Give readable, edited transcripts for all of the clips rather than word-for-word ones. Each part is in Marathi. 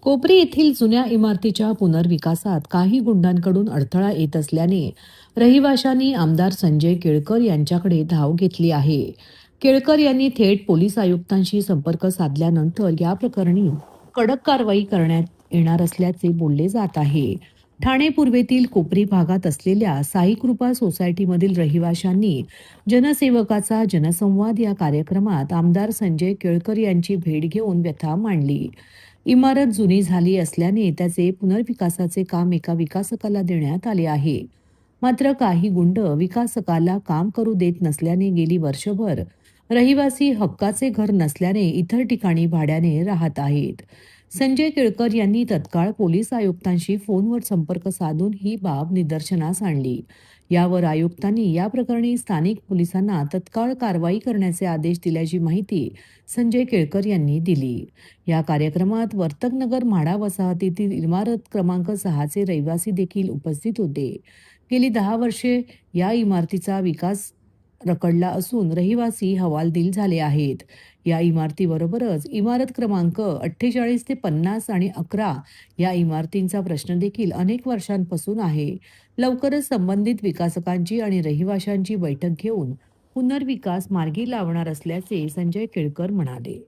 कोपरी येथील जुन्या इमारतीच्या पुनर्विकासात काही गुंडांकडून अडथळा येत असल्याने रहिवाशांनी आमदार संजय केळकर यांच्याकडे धाव घेतली आहे. केळकर यांनी थेट पोलीस आयुक्तांशी संपर्क साधल्यानंतर या प्रकरणी कडक कारवाई करण्यात येणार असल्याचे बोलले जात आहे. ठाणे पूर्वेतील कोपरी भागात असलेल्या साई कृपा सोसायटीमधील रहिवाशांनी जनसेवकाचा जनसंवाद या कार्यक्रमात आमदार संजय केळकर यांची भेट घेऊन व्यथा मांडली. इमारत जुनी झाली असल्याने त्याचे पुनर्विकासाचे काम एका विकासकाला देण्यात आले आहे. मात्र काही गुंड विकासकाला काम करू देत नसल्याने गेली वर्षभर रहिवासी हक्काचे घर नसल्याने इतर ठिकाणी भाड्याने राहत आहेत. संजय केळकर यांनी तत्काळ पोलीस आयुक्तांशी फोनवर संपर्क साधून ही बाब निदर्शनास आणली. यावर आयुक्तांनी या प्रकरणी स्थानिक पोलिसांना तत्काळ कारवाई करण्याचे आदेश दिल्याची माहिती संजय केळकर यांनी दिली. या कार्यक्रमात वर्तकनगर म्हाडा वसाहतीतील इमारत क्रमांक 6चे रहिवासी देखील उपस्थित होते. गेली 10 वर्षे या इमारतीचा विकास रखडला असून रहिवासी हवालदिल झाले आहेत. या इमारतीबरोबरच इमारत क्रमांक 48 ते 50 आणि 11 या इमारतींचा प्रश्न देखील अनेक वर्षांपासून आहे. लवकरच संबंधित विकासकांची आणि रहिवाशांची बैठक घेऊन पुनर्विकास मार्गी लावणार असल्याचे संजय केळकर म्हणाले.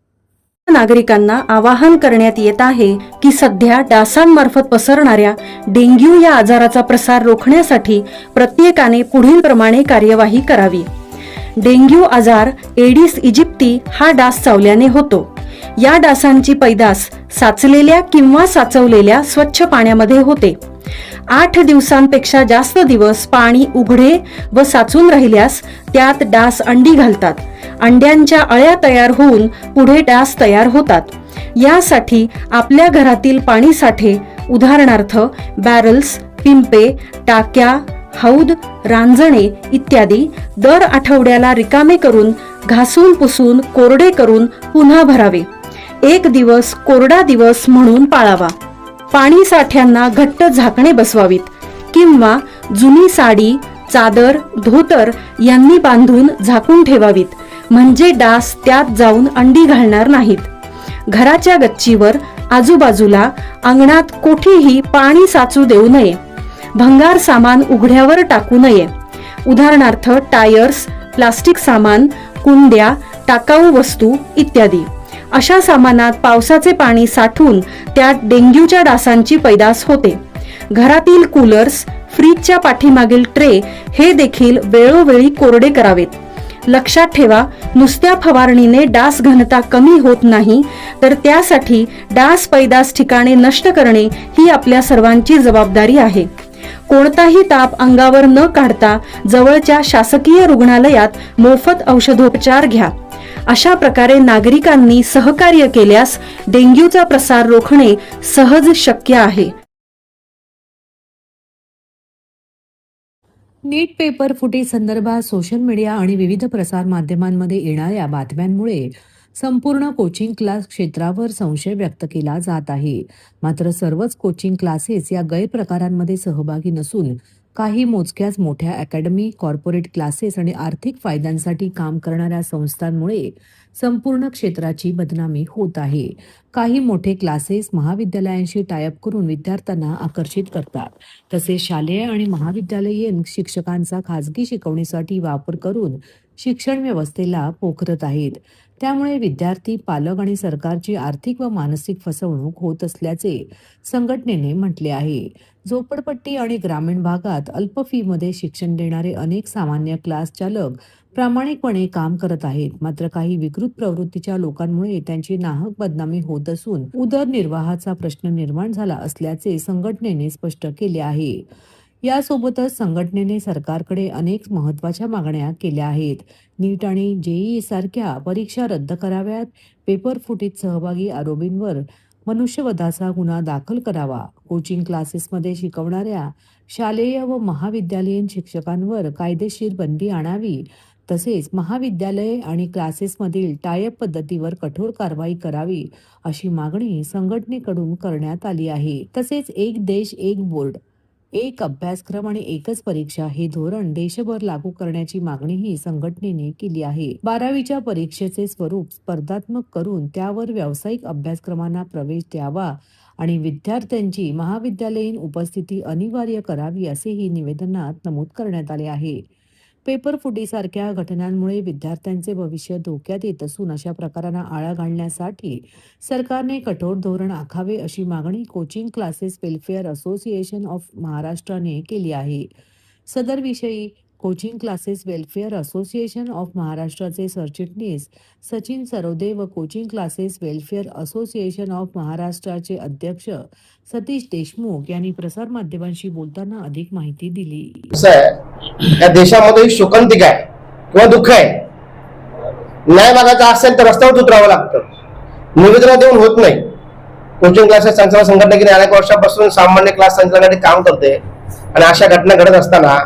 नागरिकांना आवाहन करण्यात येत आहे की सध्या डासांमार्फत पसरणाऱ्या डेंग्यू या आजाराचा प्रसार रोखण्यासाठी प्रत्येकाने पुढील प्रमाणे कार्यवाही करावी. डेंग्यू आजार एडिस इजिप्ती हा डास चावल्याने होतो. या डासांची पैदास साचलेल्या किंवा साचवलेल्या स्वच्छ पाण्यामध्ये होते. 8 दिवसांपेक्षा जास्त दिवस पाणी उघडे व साचून राहिल्यास त्यात डास अंडी घालतात. अंड्यांच्या अळ्या तयार होऊन पुढे डास तयार होतात. यासाठी आपल्या घरातील पाणी साठे उदाहरणार्थ बॅरल्स, पिंपे, टाक्या, हौद, रांजणे इत्यादी दर आठवड्याला रिकामे करून घासून पुसून कोरडे करून पुन्हा भरावे. 1 दिवस कोरडा दिवस म्हणून पाळावा. पाणी साठ्यांना घट्ट झाकणे बसवावीत किंवा जुनी साडी, चादर, धोतर यांनी बांधून झाकून ठेवावीत, म्हणजे डास त्यात जाऊन अंडी घालणार नाहीत. घराच्या गच्चीवर, आजूबाजूला, अंगणात कोठेही पाणी साचू देऊ नये. भंगार सामान उघड्यावर टाकू नये. उदाहरणार्थ टायर्स, प्लास्टिक सामान, कुंड्या, टाकाऊ वस्तू इत्यादी. अशा सामानात पावसाचे पाणी साठून त्यात डेंग्यूच्या डासांची पैदास होते. घरातील कूलर्स, फ्रीजच्या पाठीमागील ट्रे हे देखील वेळोवेळी कोरडे करावेत. लक्षात ठेवा, नुसत्या फवारणीने डास घनता कमी होत नाही, तर त्यासाठी डास पैदास ठिकाणे नष्ट करणे ही आपल्या सर्वांची जबाबदारी आहे. कोणताही ताप अंगावर न काढता जवळच्या शासकीय रुग्णालयात मोफत औषधोपचार घ्या. अशा प्रकारे नागरिकांनी सहकार्य केल्यास डेंग्यूचा प्रसार रोखणे सहज शक्य आहे. नीट पेपर फुटी संदर्भात सोशल मीडिया आणि विविध प्रसार माध्यमांमध्ये येणाऱ्या बातम्यांमुळे संपूर्ण कोचिंग क्लास क्षेत्रावर संशय व्यक्त केला जात आहे. मात्र सर्वच कोचिंग क्लासेस या गैरप्रकारांमध्ये सहभागी नसून काही मोजक्याच मोठ्या अकॅडमी, कॉर्पोरेट क्लासेस आणि आर्थिक फायद्यांसाठी काम करणाऱ्या संस्थांमुळे संपूर्ण क्षेत्राची बदनामी होत आहे. काही मोठे क्लासेस महाविद्यालयांशी टायअप करून विद्यार्थ्यांना आकर्षित करतात. तसेच शालेय आणि महाविद्यालयीन शिक्षकांचा खाजगी शिकवणीसाठी वापर करून शिक्षण व्यवस्थेला पोखरत आहेत. त्यामुळे विद्यार्थी, पालक आणि सरकारची आर्थिक व मानसिक फसवणूक होत असल्याचे संघटनेने म्हटले आहे. झोपडपट्टी आणि ग्रामीण भागात अल्प फीमध्ये शिक्षण देणारे अनेक सामान्य क्लास चालक प्रामाणिकपणे काम करत आहेत. मात्र काही विकृत प्रवृत्तीच्या लोकांमुळे त्यांची नाहक बदनामी होत असून उदरनिर्वाहाचा प्रश्न निर्माण झाला असल्याचे संघटनेने स्पष्ट केले आहे. यासोबतच संघटनेने सरकारकडे अनेक महत्त्वाच्या मागण्या केल्या आहेत. नीट आणि जेईई सारख्या परीक्षा रद्द कराव्यात. पेपर फुटीत सहभागी आरोपींवर मनुष्यवधाचा गुन्हा दाखल करावा. कोचिंग क्लासेसमध्ये शिकवणाऱ्या शालेय व महाविद्यालयीन शिक्षकांवर कायदेशीर बंदी आणावी. तसेच महाविद्यालय आणि क्लासेसमधील टायअप पद्धतीवर कठोर कारवाई करावी अशी मागणी संघटनेकडून करण्यात आली आहे. तसेच एक देश एक बोर्ड, एक अभ्यासक्रम आणि एकच परीक्षा हे धोरण देशभर लागू करण्याची मागणीही संघटनेने केली आहे. 12वीच्या परीक्षेचे स्वरूप स्पर्धात्मक करून त्यावर व्यावसायिक अभ्यासक्रमांना प्रवेश द्यावा आणि विद्यार्थ्यांची महाविद्यालयीन उपस्थिती अनिवार्य करावी असेही निवेदनात नमूद करण्यात आले आहे. पेपर फुटीसारख्या घटनांमुळे विद्यार्थ्यांचे भविष्य धोक्यात येत असून अशा प्रकारांना आळा घालण्यासाठी सरकारने कठोर धोरण आखावे अशी मागणी coaching classes welfare association of महाराष्ट्राने केली आहे. सदर विषयी coaching classes welfare association of महाराष्ट्राचे सरचिटणीस सचिन सरोदे व coaching classes welfare association of महाराष्ट्राचे अध्यक्ष सतीश देशमुख यांनी प्रसारमाध्यमांशी बोलताना अधिक माहिती दिली. कसं आहे, या देशामध्ये शोकांतिका आहे किंवा दुःख आहे. न्याय मागायचा असेल तर रस्त्यावर उतरावं लागतं, निवेदन देऊन होत नाही. कोचिंग क्लासेस संचालक संघटना गेल्या अनेक वर्षापासून सामान्य क्लास संचालनासाठी काम करते आणि अशा घटना घडत असताना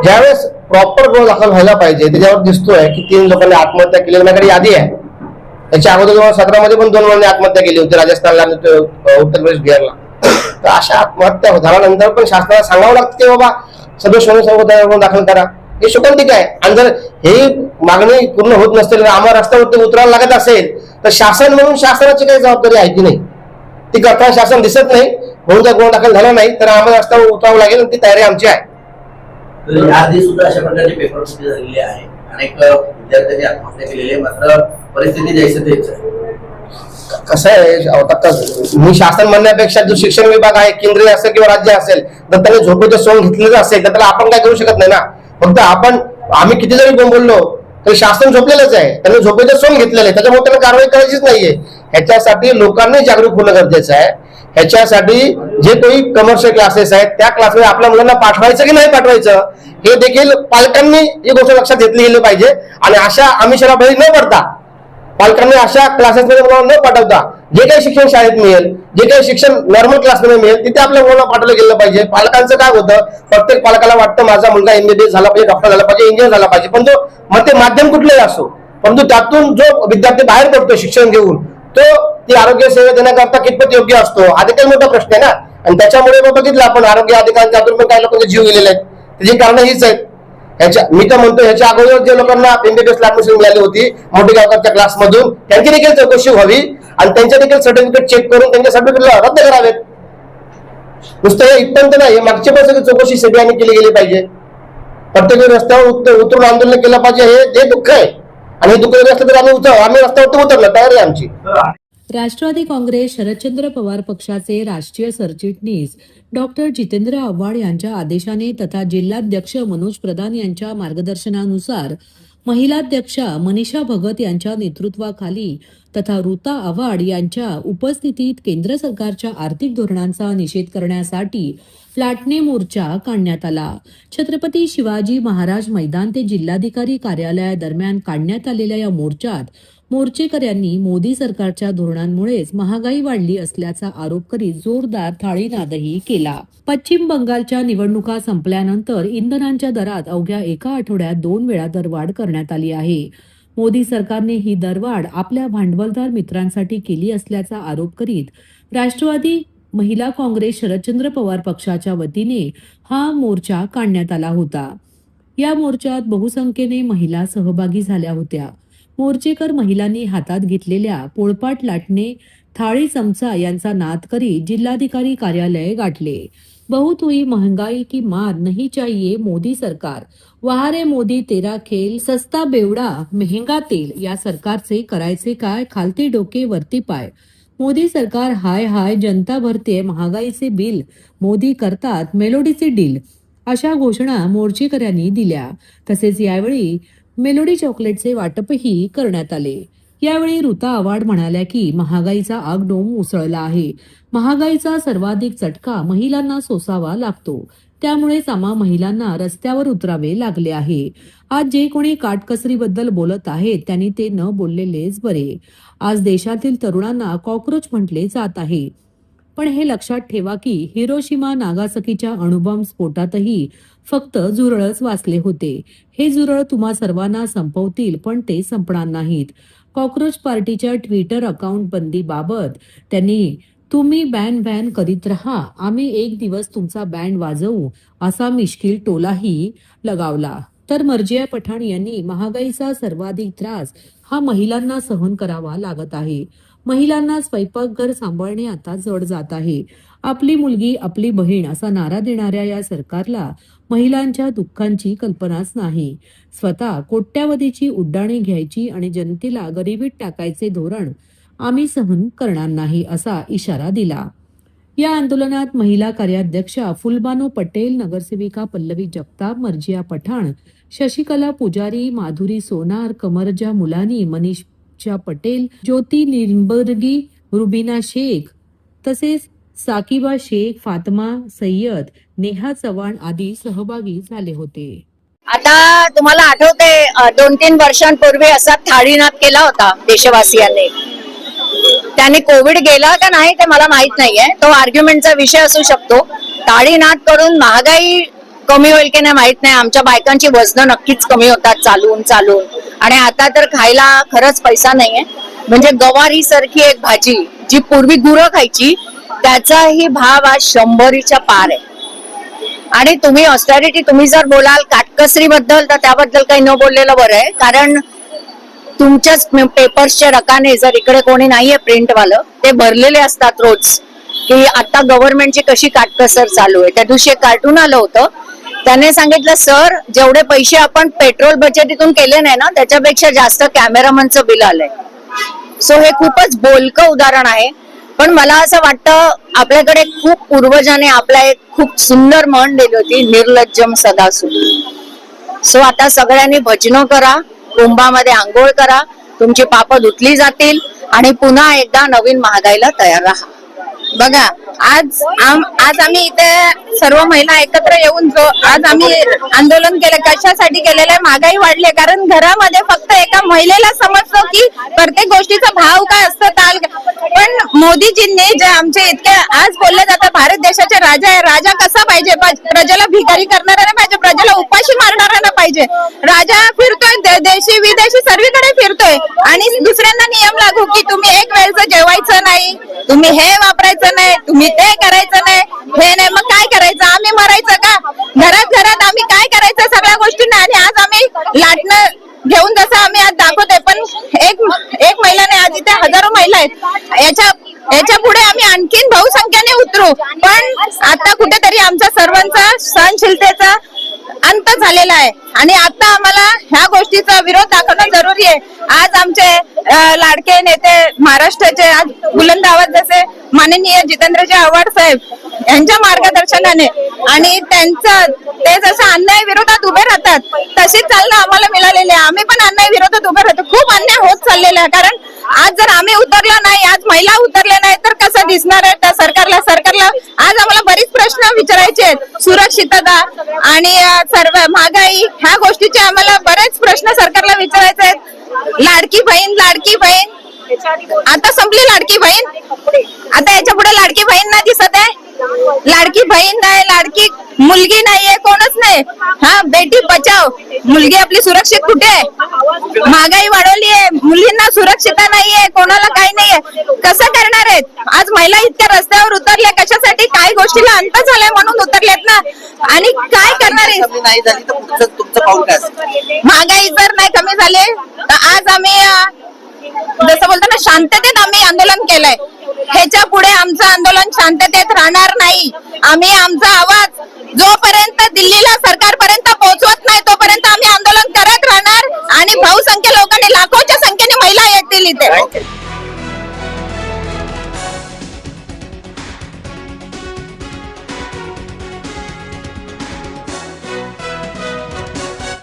ज्यावेळेस प्रॉपर गुन्हा दाखल व्हायला पाहिजे त्याच्यावर दिसतोय की 3 लोकांनी आत्महत्या केली. माझ्याकडे यादी आहे. त्याच्या अगोदर 2017 मध्ये पण 2 मुलांनी आत्महत्या केली होती राजस्थानला आणि उत्तर प्रदेश बिहारला. तर अशा आत्महत्या झाल्यानंतर पण शासनाला सांगावं लागतं की बाबा सदोष गुन्हा दाखल करा. हे शोकांतिका आहे. आणि जर हे मागणी पूर्ण होत नसतील, आम्हाला रस्त्यावरती उतरायला लागत असेल तर शासन म्हणून शासनाची काही जबाबदारी आहे की नाही ती करताना शासन दिसत नाही. म्हणून जर गुन्हा दाखल झाला नाही तर आम्हाला रस्त्यावर उतरावं लागेल, ती तयारी आमची आहे. तर याआधी सुद्धा अशा प्रकारचे पेपर फुटी झालेले आहे. अनेक विद्यार्थ्यांनी आत्महत्या केलेली आहे. मात्र परिस्थिती जैसे तेच आहे. कसं आहे, मी शासन म्हणण्यापेक्षा जो शिक्षण विभाग आहे केंद्रीय असेल किंवा राज्य असेल तर त्याने झोपेचं सोंग घेतलेलं असेल तर त्याला आपण काय करू शकत नाही ना. फक्त आम्ही किती जरी बोललो तरी शासन झोपलेलंच आहे. त्यांनी झोपेचं सोंग घेतलेलं आहे, त्याच्यामुळे त्यांना कारवाई करायचीच नाहीये. ह्याच्यासाठी लोकांनी जागरूक होणं गरजेचं आहे. ह्याच्यासाठी जे काही कमर्शियल क्लासेस आहेत त्या क्लासमध्ये आपल्या मुलांना पाठवायचं की नाही पाठवायचं हे देखील पालकांनी ही गोष्ट लक्षात घेतली गेली पाहिजे. आणि अशा आमिषाला बळी न पडता पालकांनी अशा क्लासेसमध्ये मुलांना न पाठवता जे काही शिक्षण शाळेत मिळेल, जे काही शिक्षण नॉर्मल क्लासमध्ये मिळेल तिथे आपल्या मुलांना पाठवलं गेलं पाहिजे. पालकांचं काय होतं, प्रत्येक पालकाला वाटतं माझा मुलगा MBBS झाला पाहिजे, डॉक्टर झाला पाहिजे, इंजिनियर झाला पाहिजे. पण तो मग ते माध्यम कुठलंही असो, परंतु त्यातून जो विद्यार्थी बाहेर पडतो शिक्षण घेऊन तो ती आरोग्य सेवा देण्याकरता कितपत योग्य असतो हा देखील मोठा प्रश्न आहे ना. आणि त्याच्यामुळे बघितलं आपण आरोग्य अधिकाऱ्यांच्या हातून पण काही लोकांचे जीव गेलेले आहेत. त्याची कारणं हीच आहेत. मी तर म्हणतो ह्याच्या अगोदर जे लोकांना MBBS ला ऍडमिशन मिळाली होती मोठी गावकरच्या क्लासमधून त्यांची देखील चौकशी व्हावी आणि त्यांच्या देखील सर्टिफिकेट चेक करून त्यांच्या सर्टिफिकेटला रद्द करावेत. नुसतं हे इथपर्यंत नाही, मागची पण सगळी चौकशी CBI केली गेली पाहिजे. प्रत्येक रस्त्यावर उतरून आंदोलन केलं पाहिजे. हे दुःख आहे आणि हे दुःख असलं तर आम्ही रस्त्यावरती उतरलो, तयारी आहे आमची. राष्ट्रवादी काँग्रेस शरदचंद्र पवार पक्षाचे राष्ट्रीय सरचिटणीस डॉक्टर जितेंद्र आव्हाड यांच्या आदेशाने तथा जिल्हाध्यक्ष मनोज प्रधान यांच्या मार्गदर्शनानुसार महिलाध्यक्षा मनीषा भगत यांच्या नेतृत्वाखाली तथा ऋता आव्हाड यांच्या उपस्थितीत केंद्र सरकारच्या आर्थिक धोरणांचा निषेध करण्यासाठी लाटणे मोर्चा काढण्यात आला. छत्रपती शिवाजी महाराज मैदान ते जिल्हाधिकारी कार्यालयादरम्यान काढण्यात आलेल्या या मोर्चात मोर्चेकऱ्यांनी मोदी सरकारच्या धोरणांमुळेच महागाई वाढली असल्याचा आरोप करीत जोरदार थाळीनादही केला. पश्चिम बंगालच्या निवडणुका संपल्यानंतर इंधनांच्या दरात अवघ्या एका आठवड्यात 2 वेळा दरवाढ करण्यात आली आहे. मोदी सरकारने ही दरवाढ आपल्या भांडवलदार मित्रांसाठी केली असल्याचा आरोप करीत राष्ट्रवादी महिला काँग्रेस शरदचंद्र पवार पक्षाच्या वतीने हा मोर्चा काढण्यात आला होता. या मोर्चात बहुसंख्येने महिला सहभागी झाल्या होत्या. मोर्चेकर महिलांनी हातात घेतलेल्या पोळपाट लाटणे, थाळी चमचा यांचा नाद करीत जिल्हाधिकारी कार्यालय गाठले. बहुत हुई महंगाई की मार नहीं चाहिए मोदी सरकार, वहा रे मोदी तेरा खेल, सस्ता बेवडा महंगा तेल. या सरकारचे करायचे काय, खालती डोके वरती पाय. मोदी सरकार हाय हाय जनता भरते महागाईचे बिल, मोदी करतात मेलोडीचे डील. अशा घोषणा मोर्चेकऱ्यांनी दिल्या. तसेच यावेळी मेलोडी चॉकलेटचे वाटपही करण्यात आले. यावेळी ऋता आव्हाड म्हणाल्या की महागाईचा आगडोंब उसळला आहे. महागाईचा सर्वाधिक चटका महिलांना सोसावा लागतो. त्यामुळेच आम्हा महिलांना रस्त्यावर उतरावे लागले आहे. आज जे कोणी काटकसरीबद्दल बोलत आहेत त्यांनी ते न बोललेलेच बरे. आज देशातील तरुणांना कॉक्रोच म्हटले जात आहे. पण हे लक्षात ठेवा की हिरोशिमा नागासाकीच्या अणुबॉम्ब स्फोटातही फक्त झुरळच वाचले होते. हे झुरळ तुम्हा सर्वांना संपवतील पण ते संपणार नाहीत. कॉक्रोच पार्टीच्या ट्विटर अकाउंट बंदीबाबत त्यांनी तुम्ही बॅन करीत राहा, आम्ही एक दिवस तुमचा बँड वाजवू असा मिश्किल टोलाही लगावला. तर मर्जिया पठाण यांनी महागाईचा सर्वाधिक त्रास हा महिलांना सहन करावा लागत आहे. महिलांना स्वयंपाकघर सांभाळणे आता जड जात आहे. आपली मुलगी आपली बहीण असा नारा देणाऱ्या या सरकारला महिलांच्या दुःखांची कल्पनाच नाही. स्वतः कोट्यावधीची उड्डाणे घ्यायची आणि जनतेला गरिबीत टाकायचे धोरण आम्ही सहन करणार नाही असा इशारा दिला. या आंदोलनात महिला कार्याध्यक्षा फुलबानो पटेल, नगरसेविका पल्लवी जगताप, मर्जिया पठाण, शशिकला पुजारी, माधुरी सोनार, कमरजा मुलानी, मनीषा पटेल, ज्योती निंबर्गी, रुबीना शेख तसेच साकिबा शेख, फातमा सय्यद, नेहा चव्हाण आदी सहभागी झाले होते. आता तुम्हाला आठवते 2-3 वर्षांपूर्वी असा थाळीनाद केला होता देशवासियांनी. त्याने कोविड गेला का नाही ते मला माहित नाहीये, तो आर्ग्युमेंटचा विषय असू शकतो. थाळीनाद करून महागाई कमी होईल की नाही माहित नाही. आमच्या बायकांची वजन नक्कीच कमी होतात चालून चालून, आणि आता तर खायला खरंच पैसा नाहीये. म्हणजे गवारी सारखी एक भाजी जी पूर्वी गुरं खायची त्याचाही भाव आज 100च्या पार आहे. आणि तुम्ही ऑस्टॅरिटी तुम्ही जर बोलाल काटकसरी बद्दल तर त्याबद्दल काही न बोललेलं बरं आहे, कारण तुमच्याच पेपर्सचे रकाने जर इकडे कोणी नाहीये प्रिंटवालं ते भरलेले असतात रोज की आता गव्हर्नमेंटची कशी काटकसर चालू आहे. त्या दिवशी एक कार्टून आलं होतं, त्याने सांगितलं सर जेवढे पैसे आपण पेट्रोल बचतीतून केले नाही ना त्याच्यापेक्षा जास्त कॅमेरामनचं बिल आलंय. सो हे खूपच बोलकं उदाहरण आहे. पण मला असं वाटतं आपल्याकडे खूप पूर्वजांनी आपल्या एक खूप सुंदर म्हण दिली होती, निर्लज्जम सदा सुखी. सो आता सगळ्यांनी भजनं करा, कुंभामध्ये आंघोळ करा, तुमची पापं धुतली जातील आणि पुन्हा एकदा नवीन महागाईला तयार राहा. बघा आज आम्ही इथे सर्व महिला एकत्र येऊन आज आम्ही आंदोलन केलं. कशासाठी केलेलं आहे? महागाई वाढली, कारण घरामध्ये फक्त एका महिलेला समजतो की प्रत्येक गोष्टीचा भाव काय असतो ताल. पण मोदीजींनी जे आमचे इतके आज बोलले जातं भारत देशाचे राजा आहे, राजा कसा पाहिजे? प्रजेला भिकारी करणारा नाही पाहिजे, प्रजेला उपाशी मारणारा नाही पाहिजे. राजा फिरतोय देशी विदेशी सर्वीकडे फिरतोय आणि दुसऱ्यांना नियम लागू की तुम्ही एक वेळचं जेवायचं नाही, तुम्ही हे वापरायचं नाही, तुम्ही ते करायचं नाही, हे नाही. मग काय करायचं? आम्ही मरायचं का? घरात आम्ही काय करायचं सगळ्या गोष्टींना? आणि आज आम्ही लाटणं घेऊन जसं आम्ही आज दाखवतोय, पण एक महिला नाही, आज इथे हजारो महिला आहेत. याच्या पुढे आम्ही आणखीन बहुसंख्येने उतरू. पण आता कुठेतरी आमचा सर्वांचा सहनशीलतेचा अंत झालेला आहे आणि आता आम्हाला ह्या गोष्टीचा विरोध दाखवणं जरुरी आहे. आज आमचे लाडके नेते महाराष्ट्राचे आज बुलंद आवाज जसे माननीय जितेंद्रजी आव्हाड साहेब यांच्या मार्गदर्शनाने आणि ते जसं अन्याय विरोधात उभे राहतात तशीच चालणं आम्हाला मिळालेले आहे. आम्ही पण अन्याय विरोधात उभे राहतो. खूप अन्याय होत चाललेला आहे, कारण आज जर आम्ही उतरलो नाही, आज महिला उतरल्या नाही तर कसं दिसणार आहे त्या सरकारला आज आम्हाला बरीच प्रश्न विचारायचे आहेत. सुरक्षितता आणि सर्व महागाई ह्या गोष्टीचे आम्हाला बरेच प्रश्न सरकारला विचारायचे आहेत. लाडकी बहीण आता संपली लाडकी बहीण. आता याच्या पुढे लाडकी बहीण नाही दिसत आहे. लाडकी बहीण नाही, लाडकी मुलगी नाहीये, कोणच नाही. हा बेटी बचाव, मुलगी आपली सुरक्षित कुठे आहे? महागाई वाढवली आहे, मुलींना सुरक्षितता नाहीये, कोणाला काही नाहीये. कसं करणार आहेत? आज महिला इतक्या रस्त्यावर उतरल्या कशासाठी? काही गोष्टीला अंत झालाय म्हणून उतरल्यात ना. आणि काय करणार आहे? महागाई जर नाही कमी झाली तर आज आम्ही जसं बोलतो ना शांततेत आम्ही आंदोलन केलंय. ह्याच्या पुढे आमचं आंदोलन शांततेत राहणार नाही. आम्ही आमचा आवाज जोपर्यंत दिल्लीला सरकार